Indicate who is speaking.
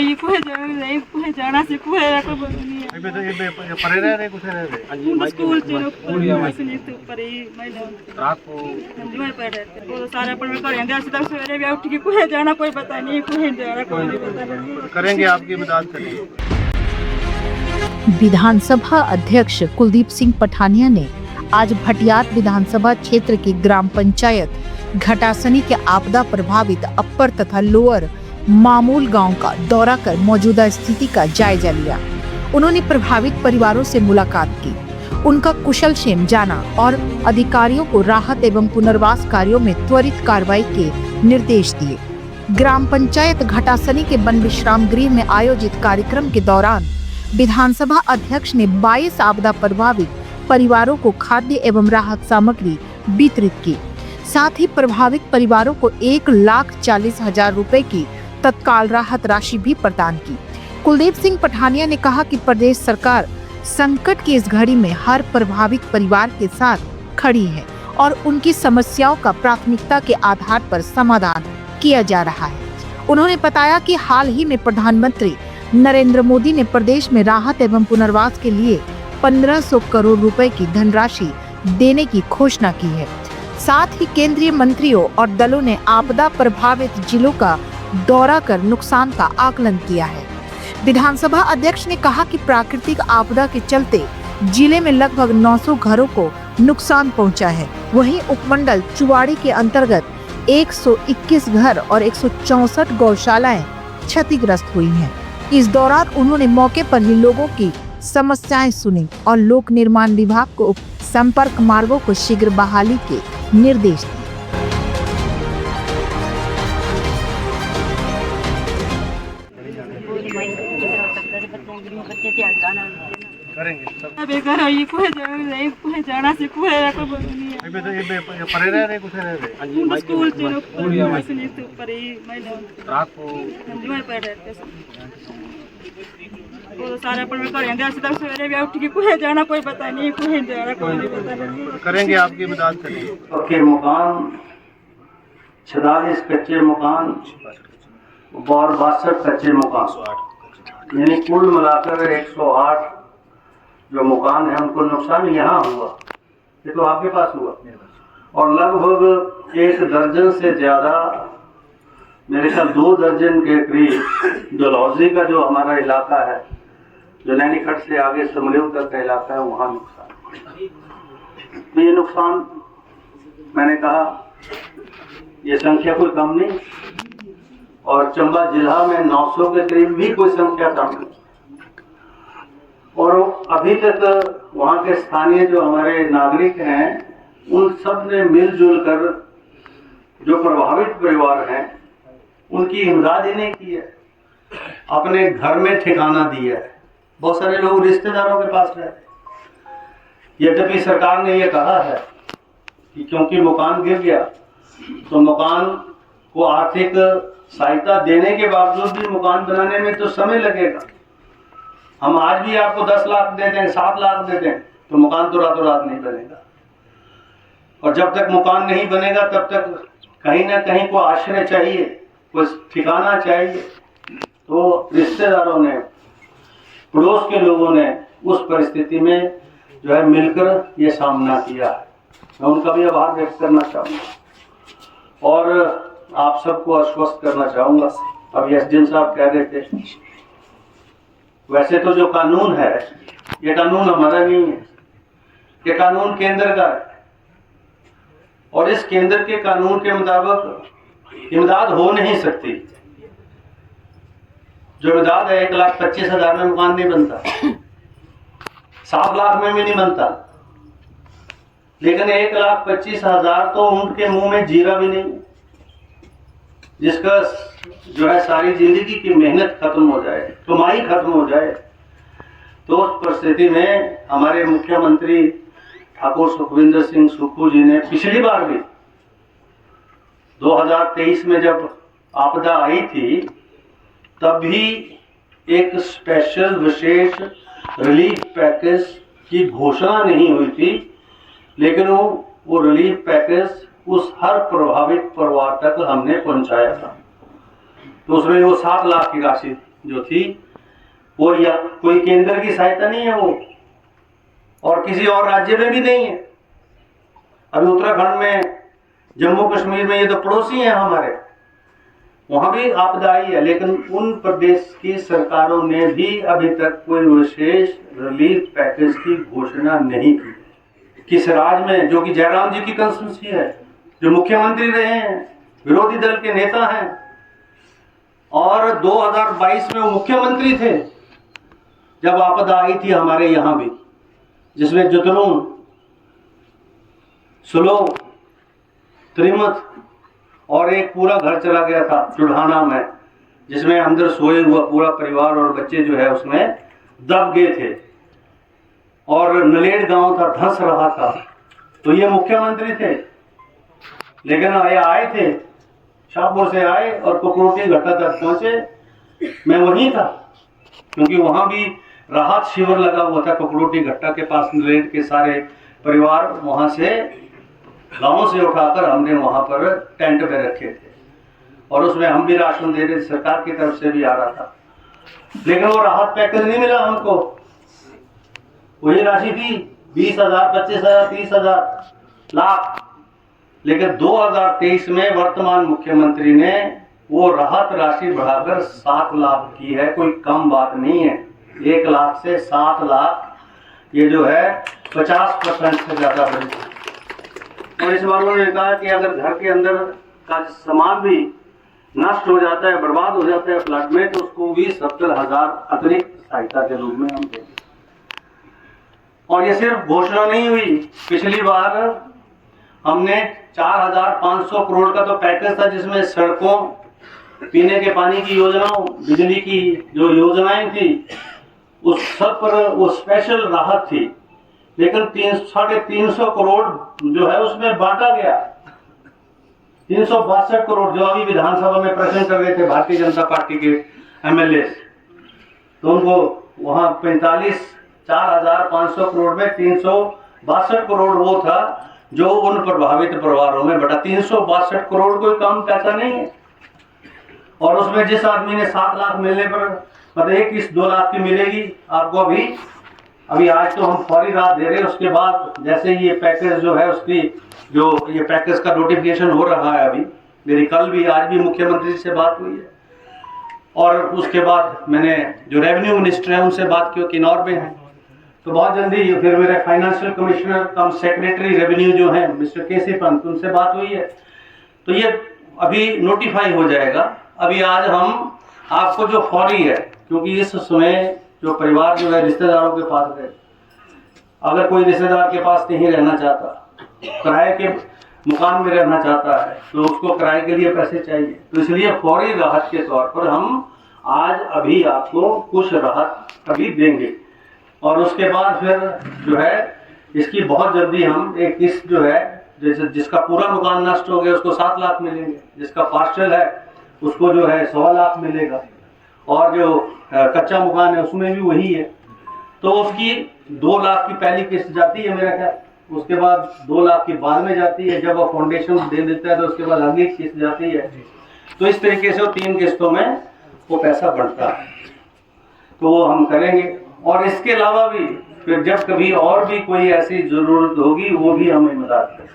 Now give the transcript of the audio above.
Speaker 1: ये कुहे जाना से कुहे को बोलनी है
Speaker 2: तो ये परे रहे कुछ रहे
Speaker 1: हां जी स्कूल चलो मसली तो परे मैदान
Speaker 2: रात को
Speaker 1: जुए पर रहते वो सारे पर में करेंगे आज तक सवेरे भी उठ के कुहे जाना कोई पता नहीं कुहे जाना कोई नहीं पता नहीं
Speaker 2: करेंगे आपकी मदद करेंगे।
Speaker 3: विधानसभा अध्यक्ष कुलदीप सिंह पठानिया ने आज भटियात विधानसभा क्षेत्र की ग्राम पंचायत घटासनी के आपदा प्रभावित अपर तथा लोअर मामूल गांव का दौरा कर मौजूदा स्थिति का जायजा लिया। उन्होंने प्रभावित परिवारों से मुलाकात की, उनका कुशल क्षेम जाना और अधिकारियों को राहत एवं पुनर्वास कार्यों में त्वरित कार्रवाई के निर्देश दिए। ग्राम पंचायत घटासनी के वन विश्राम गृह में आयोजित कार्यक्रम के दौरान विधानसभा अध्यक्ष ने 22 आपदा प्रभावित परिवारों को खाद्य एवं राहत सामग्री वितरित की। साथ ही प्रभावित परिवारों को 1,40,000 रुपए की तत्काल राहत राशि भी प्रदान की। कुलदीप सिंह पठानिया ने कहा कि प्रदेश सरकार संकट की इस घड़ी में हर प्रभावित परिवार के साथ खड़ी है और उनकी समस्याओं का प्राथमिकता के आधार पर समाधान किया जा रहा है। उन्होंने बताया कि हाल ही में प्रधानमंत्री नरेंद्र मोदी ने प्रदेश में राहत एवं पुनर्वास के लिए 1500 करोड़ रुपए की धनराशि देने की घोषणा की है। साथ ही केंद्रीय मंत्रियों और दलों ने आपदा प्रभावित जिलों का दौरा कर नुकसान का आकलन किया है। विधानसभा अध्यक्ष ने कहा कि प्राकृतिक आपदा के चलते जिले में लगभग 900 घरों को नुकसान पहुंचा है। वहीं उपमंडल चुवाड़ी के अंतर्गत 121 घर और 164 गौशालाएं क्षतिग्रस्त हुई हैं। इस दौरान उन्होंने मौके पर ही लोगों की समस्याएं सुनी और लोक निर्माण विभाग को संपर्क मार्गों को शीघ्र बहाली के निर्देश दिए।
Speaker 2: करेंगे
Speaker 1: अबे करो ये कुहे जाना से कुहे को बोलनी है
Speaker 2: तो ये परे रहे कुछ रहे
Speaker 1: हां जी स्कूल चलो मसली तो परे मैदान
Speaker 2: रात को
Speaker 1: जुए पर रहते वो सारे पर में करेंगे आज तक सवेरे भी उठ के कुहे जाना कोई पता नहीं कुहे जाना कोई नहीं पता नहीं
Speaker 2: करेंगे आपकी मदद करेंगे।
Speaker 4: पक्के मकान 46 कच्चे मकान और 62 कच्चे मकान यानी कुल मिलाकर 108 जो मकान है उनको नुकसान यहाँ हुआ। ये तो आपके पास हुआ और लगभग 1 दर्जन से ज्यादा मेरे ख्याल 2 दर्जन के करीब डलहौजी का जो हमारा इलाका है जो नैनीखट से आगे समलेव तक का इलाका है वहाँ नुकसान। तो ये नुकसान मैंने कहा ये संख्या कोई कम नहीं और चंबा जिला में 900 के करीब भी कोई संख्या कम नहीं और अभी तक वहाँ के स्थानीय जो हमारे नागरिक हैं उन सब ने मिलजुल कर जो प्रभावित परिवार हैं उनकी इमदाद ही नहीं की है, अपने घर में ठिकाना दिया है। बहुत सारे लोग रिश्तेदारों के पास रहते। यद्यपि सरकार ने यह कहा है कि क्योंकि मकान गिर गया तो मकान को आर्थिक सहायता देने के बावजूद भी मकान बनाने में तो समय लगेगा। हम आज भी आपको 10 लाख दे दें 7 लाख दे दें तो मकान तो रातों रात नहीं बनेगा और जब तक मकान नहीं बनेगा तब तक कहीं ना कहीं को आश्रय चाहिए, कोई ठिकाना चाहिए। तो रिश्तेदारों ने पड़ोस के लोगों ने उस परिस्थिति में जो है मिलकर ये सामना किया है। मैं उनका भी आभार व्यक्त करना चाहूँगा और आप सबको आश्वस्त करना चाहूँगा। अब एसडीएम साहब कह रहे थे वैसे तो जो कानून है ये कानून हमारा नहीं है, ये कानून केंद्र का है और इस केंद्र के कानून के मुताबिक इमदाद हो नहीं सकती। जो इमदाद है 1,25,000 में मकान नहीं बनता, 7 लाख में भी नहीं बनता, लेकिन 1,25,000 तो उनके मुंह में जीरा भी नहीं, जिसका जो है सारी जिंदगी की मेहनत खत्म हो जाए, कमाई खत्म हो जाए। तो उस परिस्थिति में हमारे मुख्यमंत्री ठाकुर सुखविंदर सिंह सुक्खू जी ने पिछली बार भी 2023 में जब आपदा आई थी तब भी एक स्पेशल विशेष रिलीफ पैकेज की घोषणा नहीं हुई थी, लेकिन वो रिलीफ पैकेज उस हर प्रभावित परिवार तक हमने पहुंचाया था। तो उसमें वो 7 लाख की राशि जो थी वो, या कोई केंद्र की सहायता नहीं है वो, और किसी और राज्य में भी नहीं है। अभी उत्तराखंड में, जम्मू कश्मीर में, ये तो पड़ोसी हैं हमारे, वहां भी आपदा आई है, लेकिन उन प्रदेश की सरकारों ने भी अभी तक कोई विशेष रिलीफ पैकेज की घोषणा नहीं की। किस राज्य में, जो कि जयराम जी की कंस्टिट्यूंसी है, जो मुख्यमंत्री रहे हैं, विरोधी दल के नेता हैं, और 2022 में वो मुख्यमंत्री थे जब आपदा आई थी हमारे यहाँ भी, जिसमें जुतरून, सुलो, त्रिमत और एक पूरा घर चला गया था चुढ़ाना में, जिसमें अंदर सोए हुआ पूरा परिवार और बच्चे जो है उसमें दब गए थे, और नलेड़ गांव था, धंस रहा था। तो ये मुख्यमंत्री थे, लेकिन ये आए थे, शाहपुर से आए और कुकरोटी घाटा तक पहुंचे। मैं वहीं था, क्योंकि वहां भी राहत शिविर लगा हुआ था कुकरोटी घाटा के पास। नलेड़ के सारे परिवार वहां से, गांव से उठाकर हमने वहां पर टेंट में रखे थे, और उसमें हम भी राशन दे रहे थे, सरकार की तरफ से भी आ रहा था, लेकिन वो राहत पैकेज नहीं मिला हमको। वही राशि थी 20,000, 25,000, 30,000, लाख, लेकिन 2023 में वर्तमान मुख्यमंत्री ने वो राहत राशि बढ़ाकर 7 लाख की है। कोई कम बात नहीं है, 1 लाख से 7 लाख, ये जो है 50% से ज्यादा बढ़ी। और इस बार उन्होंने कहा कि अगर घर के अंदर का सामान भी नष्ट हो जाता है, बर्बाद हो जाता है फ्लड में, तो उसको भी 70,000 अतिरिक्त सहायता के रूप में हम देंगे। और ये सिर्फ घोषणा नहीं हुई, पिछली बार हमने 4,500 करोड़ का तो पैकेज था, जिसमें सड़कों, पीने के पानी की योजनाओं, बिजली की जो योजनाएं थी, उस सब पर वो स्पेशल राहत थी। लेकिन 350 करोड़ जो है उसमें बांटा गया। 362 करोड़ जो अभी विधानसभा में प्रश्न कर रहे थे भारतीय जनता पार्टी के एमएलए, तो उनको वहां 4,500 करोड़ में 362 करोड़ वो था जो उन प्रभावित परिवारों में बटा। 362 करोड़ कोई कम पैसा नहीं है। और उसमें जिस आदमी ने 7 लाख मिलने पर बताइए किस 2 लाख की मिलेगी आपको। अभी आज तो हम फौरी राहत दे रहे हैं, उसके बाद जैसे ये पैकेज जो है उसकी जो ये पैकेज का नोटिफिकेशन हो रहा है, अभी मेरी कल भी आज भी मुख्यमंत्री से बात हुई है, और उसके बाद मैंने जो रेवेन्यू मिनिस्टर है उनसे बात की, किन्नौर में है, तो बहुत जल्दी फिर मेरे फाइनेंशियल कमिश्नर कम सेक्रेटरी रेवेन्यू जो है मिस्टर केसी पंत, उनसे बात हुई है, तो ये अभी नोटिफाई हो जाएगा। अभी आज हम आपको जो फौरी है, क्योंकि इस समय जो परिवार जो है रिश्तेदारों के पास गए, अगर कोई रिश्तेदार के पास नहीं रहना चाहता, किराए के मकान में रहना चाहता है, तो उसको किराए के लिए पैसे चाहिए, तो इसलिए फौरी राहत के तौर पर हम आज अभी आपको कुछ राहत अभी देंगे। और उसके बाद फिर जो है इसकी बहुत जल्दी हम एक किस्त जो है, जैसे जिसका पूरा मकान नष्ट हो गया उसको 7 लाख मिलेंगे, जिसका पार्शल है उसको जो है 1.25 लाख मिलेगा, और जो कच्चा मकान है उसमें भी वही है, तो उसकी 2 लाख की पहली किस्त जाती है मेरा ख्याल, उसके बाद 2 लाख की बाद में जाती है, जब वो फाउंडेशन दे देता है तो उसके बाद अगली किस्त जाती है। तो इस तरीके से वो 3 किस्तों में वो पैसा बढ़ता है, तो वो हम करेंगे। और इसके अलावा भी फिर जब कभी और भी कोई ऐसी जरूरत होगी वो भी हमें मदद करें।